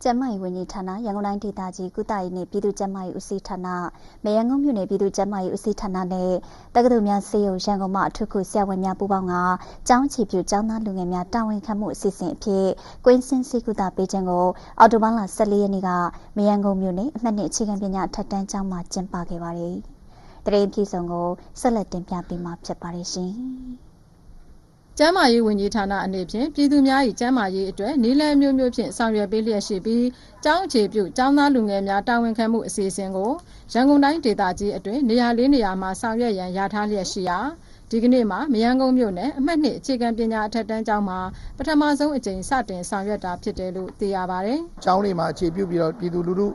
ကျန်းမာရေးဝန်ကြီးဌာနရန်ကုန်တိုင်းဒေသကြီးကုသရေးနှင့်ပြည်သူ့ကျန်းမာရေးဦးစီးဌာနမရန်ကုန်မြို့နယ်ပြည်သူ့ကျန်းမာရေးဦးစီးဌာနနဲ့တက္ကသိုလ်များဆေးရုံရန်ကုန်မှအထူးကုဆရာဝန်များပူးပေါင်းကကျောင်းချီပြုကျောင်းသားလူငယ်များတာဝန်ခံမှုအစီအစဉ်အဖြစ်ကွင်းစင်းဆေးကုသပေးခြင်းကိုအော်တိုဘာလ14ရက်နေ့ကမရန်ကုန်မြို့နယ်အမှတ်2အခြေခံပညာအထက်တန်းကျောင်းမှာကျင်းပခဲ့ပါတယ်။တရင်ပြည်စုံကိုဆက်လက်တင်ပြပေးမှာဖြစ်ပါတယ်ရှင်။ကျန်းမာရေးဝန်ကြီးဌာနအနေဖြင့်ပြည်သူများ၏ကျန်းမာရေးအတွက်နည်းလမ်းမျိုးဖြင့်ဆောင်ရွက်ပေးလျက်ရှိပြီးကျောင်းအခြေပြုကျောင်းသားလူငယ်များတာဝန်ခံမှုအစီအစဉ်ကိုရန်ကုန်တိုင်းဒေသကြီးအတွင်းနေရာ၄နေရာမှာဆောင်ရွက်ရန်ရထားလျက်ရှိရာဒီကနေ့မှာမရန်ကုန်မြို့နယ်အမှတ်2အခြေခံပညာအထက်တန်းကျောင်းမှာပထမဆုံးအကြိမ်စတင်ဆောင်ရွက်တာဖြစ်တယ်လို့သိရပါတယ်။ကျောင်းတွေမှာအခြေပြုပြီးတော့ပြည်သူလူထု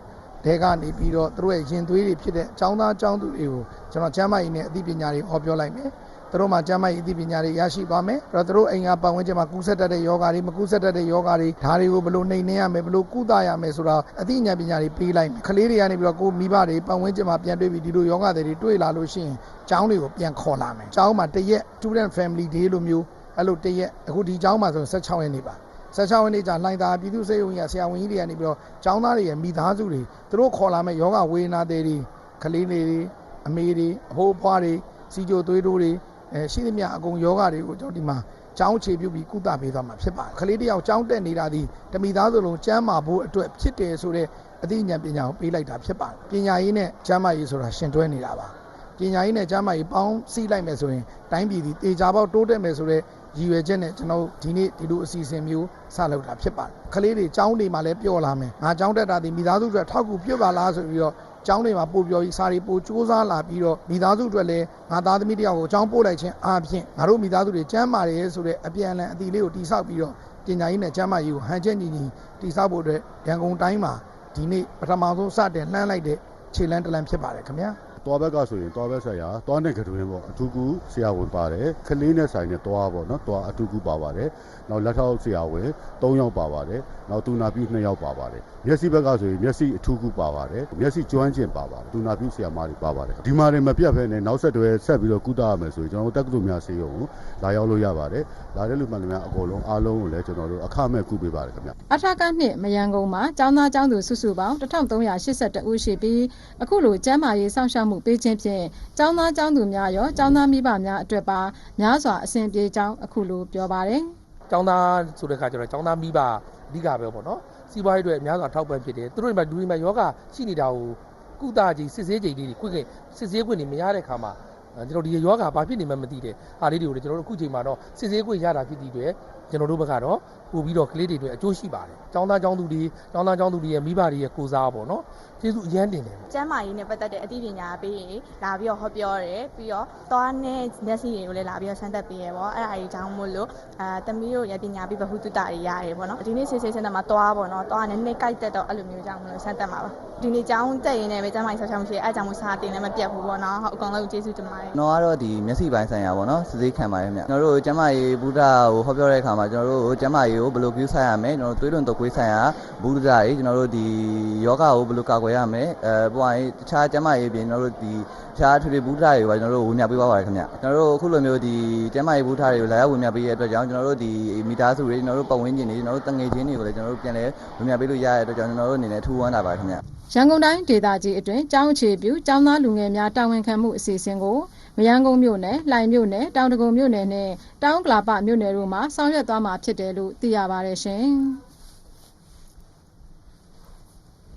တဲကနေပြီးတော့သူတို့ရဲ့ရင်သွေးတွေဖြစ်တဲ့ကျောင်းသားကျောင်းသူတွေကိုကျွန်တော်ကျန်းမာရေးနဲ့အသိပညာတွေဟောပြောလိုက်မယ်။သူတို့မှာကျန်းမာရေးအသိပညာတွေရရှိပါမယ်။အဲ့တော့သူတို့အိမ်ကပတ်ဝန်းကျင်မှာကူးစက်တတ်တဲ့ယောဂါတွေမကူးစက်တတ်တဲ့ယောဂါတွေဒါတွေကိုဘယ်လိုနှိမ်နင်းရမယ်ဘယ်လိုကုသရမယ်ဆိုတာအသိဉာဏ်ပညာတွေပေးလိုက်မယ်။ကလေးတွေကနေပြီးတော့ကိုမိဘတွေပတ်ဝန်းကျင်မှာပြန်တွေ့ပြီးဒီလိုယောဂါတွေတွေ့လာလို့ရှိရင်ကျောင်းတွေကိုပြန်ခေါ်လာမယ်။ကျောင်းမှာတရက် Student Family Day လိုမျိုးအဲ့လိုတရက်အခုဒီကျောင်းမှာဆို16ရက်နေ့ပါ16ရက်နေ့ကျလှိုင်သာပြည်သူ့ဆေးရုံကြီးဆရာဝန်ကြီးတွေကနေပြီးတော့ကျောင်းသားတွေရဲ့မိသားစုတွေသူတို့ခေါ်လာမဲ့ယောဂဝေဒနာတွေကလေးတွေအမေတွေအဖိုးအဖွားတွေစီကြိုသွေးတိုးတွေရှိသမျှအကုန်ယောဂတွေကိုကျွန်တော်ဒီမှာကျောင်းခြေပြုပြီးကုသပေးသွားမှာဖြစ်ပါတယ်ကလေးတယောက်ကျောင်းတက်နေတာဒီတမိသားစုလုံးကျန်းမာဖို့အတွက်ဖြစ်တယ်ဆိုတဲ့အသိဉာဏ်ပညာကိုပေးလိုက်တာဖြစ်ပါတယ်ပညာရေးနဲ့ကျန်းမာရေးဆိုတာရှင်တွဲနေတာပါပညာရေးနဲ့ကျန်းမာရေးပေါင်းစည်းလိုက်မယ်ဆိုရင်တိုင်းပြည်ဒီတေချာပေါက်တိုးတက်မယ်ဆိုတဲ့ရည်ရွယ်ချက်နဲ့ကျွန်တော်ဒီနေ့ဒီလိုအစီအစဉ်မျိုးစလုပ်တာဖြစ်ပါတယ်ကလေးတွေကျောင်းတွေမှာလည်းပြောလာမယ်ငါကျောင်းတက်တာဒီမိသားစုအတွက်ထောက်ကူပြုတ်ပါလားဆိုပြီးတော့ကျောင်းတွေမှာပို့ပြောပြီးစာတွေပို့စူးစမ်းလာပြီးတော့မိသားစုအတွက်လည်းငါသားသမီးတယောက်ကိုကျောင်းပို့လိုက်ခြင်းအားဖြင့်ငါတို့မိသားစုတွေကျန်းမာတယ်ဆိုတဲ့အပြန်အလှန်အသီးလေးကိုတိဆောက်ပြီးတော့ပညာရေးနဲ့ကျန်းမာရေးကိုဟန်ချက်ညီညီတိဆောက်ဖို့အတွက်ရန်ကုန်တိုင်းမှာဒီနေ့ပထမဆုံးစတင်လှမ်းလိုက်တဲ့ခြေလှမ်းတစ်လမ်းဖြစ်ပါတယ်ခင်ဗျာသွားဘက်ကဆိုရင်သွားဘက်ဆိုင်ရာသွားတဲ့ကတွင်ပေါ့အထူးကူဆရာဝန်ပါတယ်ခလေးနဲ့ဆိုင်နဲ့သွားပေါ့နော်သွားအထူးကူပါပါတယ်နောက်လက်ထောက်ဆရာဝန်3ယောက်ပါပါတယ်နောက်တူနာပြု2ယောက်ပါပါတယ်မျက်စိဘက်ကဆိုရင်မျက်စိအထူးကူပါပါတယ်မျက်စိကျွမ်းကျင်ပါပါတယ်တူနာပြုဆရာမတွေပါပါတယ်ဒီမှာတွေမပြတ်ဖဲနဲ့နောက်ဆက်တွဲဆက်ပြီးတော့ကုသရမယ်ဆိုရင်ကျွန်တော်တို့တက္ကသိုလ်များဆေးရုံကိုလာရောက်လို့ရပါတယ်လာတဲ့လူမှန်များအကုန်လုံးအားလုံးကိုလည်းကျွန်တော်တို့အခမဲ့ကုပေးပါတယ်ခင်ဗျအထက်ကနှစ်မရန်ကုန်မှာကျောင်းသားကျောင်းသူစုစုပေါင်း1382ဦးရှိပြီးအခုလိုကျန်းမာရေးစောင့်ရှောက်မှုပေးခြင်းဖြင့်ကျောင်းသားကျောင်းသူများရောကျောင်းသားမိဘများအတွက်ပါများစွာအဆင်ပြေကြောင်းအခုလိုပြောပါတယ်ကျောင်းသားဆိုတဲ့အခါကျတော့ကျောင်းသားမိဘအဓိကပဲပေါ့နော်စီးပွားရေးအတွက်များစွာထောက်ပံ့ဖြစ်တယ်သူတို့တွေမှာလူတွေမှာယောဂရှိနေတာကိုကုသကြည့်စစ်ဆေးကြည့်တွေခွင့်စစ်ဆေးခွင့်တွေမရတဲ့အခါမှာကျွန်တော်ဒီယောဂဘာဖြစ်နေမှမသိတဲ့အားလေးတွေကိုလည်းကျွန်တော်တို့အခုချိန်မှာတော့စစ်ဆေးခွင့်ရတာဖြစ်တဲ့အတွက်ကျွန်တော်တို့ဘက်ကတော့ပို့ပြီးတော့ကလေးတွေအတွက်အကျိုးရှိပါတယ်။ကျောင်းသားကျောင်းသူတွေရဲ့မိဘတွေရဲ့ကိုစားပေါ့နော်။ကျေးဇူးအရန်တင်တယ်။ကျန်းမာရေးနဲ့ပတ်သက်တဲ့အသိပညာပေးရင်လာပြီးတော့ဟောပြောတယ်ပြီးတော့သွားနဲ့မျက်စိတွေကိုလည်းလာပြီးတော့စမ်းသပ်ပေးရပေါ့။အဲ့ဒါကြီးကြောင့်မို့လို့သမီးတို့ရပညာပေးဗဟုသုတတွေရတယ်ပေါ့နော်။ဒီနေ့ဆေးစင်တာမှာသွားပေါ့နော်။သွားနည်းနည်းကြိုက်တက်တော့အဲ့လိုမျိုးကြောင့်မလို့စမ်းသပ်မှာပါ။ဒီနေ့ကျောင်းတက်ရင်လည်းပဲကျန်းမာရေးဆောက်ရှောက်မှုရှိအဲ့ကြောင့်မို့စာတင်လည်းမပြတ်ဘူးပေါ့နော်။ဟုတ်အကောင်လုံးကျေးဇူးတင်ပါတယ်။ကျွန်တော်ကတော့ဒီမျက်စိပိုင်းဆိုင်ရာပေါ့နော်။စစ်ဆေးခံပါတယ်ခင်ဗျ။ကျွန်တော်တို့ကျန်းမာရေးဗုဒ္ဓကိုဟောပြောတဲ့အခါမှာကျွန်တော်တို့ကျန်းမာရေးကိုဘယ်လိုပြုဆိုင်ရမလဲကျွန်တော်တို့သွေးလွန်တုပ်ကွေးဆိုင်ရာဗုဒ္ဓတွေကျွန်တော်တို့ဒီယောဂကိုဘယ်လိုကာကွယ်ရမလဲပွားရင်တခြားကျန်းမာရေးပြင်ကျွန်တော်တို့ဒီတခြားထွေထွေဗုဒ္ဓတွေကိုကျွန်တော်တို့ဝင်မြပေးပါပါတယ်ခင်ဗျကျွန်တော်တို့အခုလိုမျိုးဒီကျန်းမာရေးဗုဒ္ဓတွေကိုလာရောက်ဝင်မြပေးရတဲ့အတွက်ကြောင့်ကျွန်တော်တို့ဒီမိသားစုတွေကျွန်တော်တို့ပတ်ဝန်းကျင်တွေကျွန်တော်တို့တငယ်ချင်းတွေကိုလည်းကျွန်တော်တို့ပြန်လဲဝင်မြပေးလို့ရတဲ့အတွက်ကြောင့်ကျွန်တော်တို့အနေနဲ့ထူးဝမ်းတာပါခင်ဗျရန်ကုန်တိုင်းဒေသကြီးအတွင်းကျောင်းအခြေပြုကျောင်းသားလူငယ်များတာဝန်ခံမှုအစီအစဉ်ကိုမရန်ကုန်မြို့နယ်လှိုင်မြို့နယ်တောင်တကုံမြို့နယ်နဲ့တောင်ကလာပမြို့နယ်တို့မှာဆောင်ရွက်သွားမှာဖြစ်တယ်လို့သိရပါတယ်ရှင်။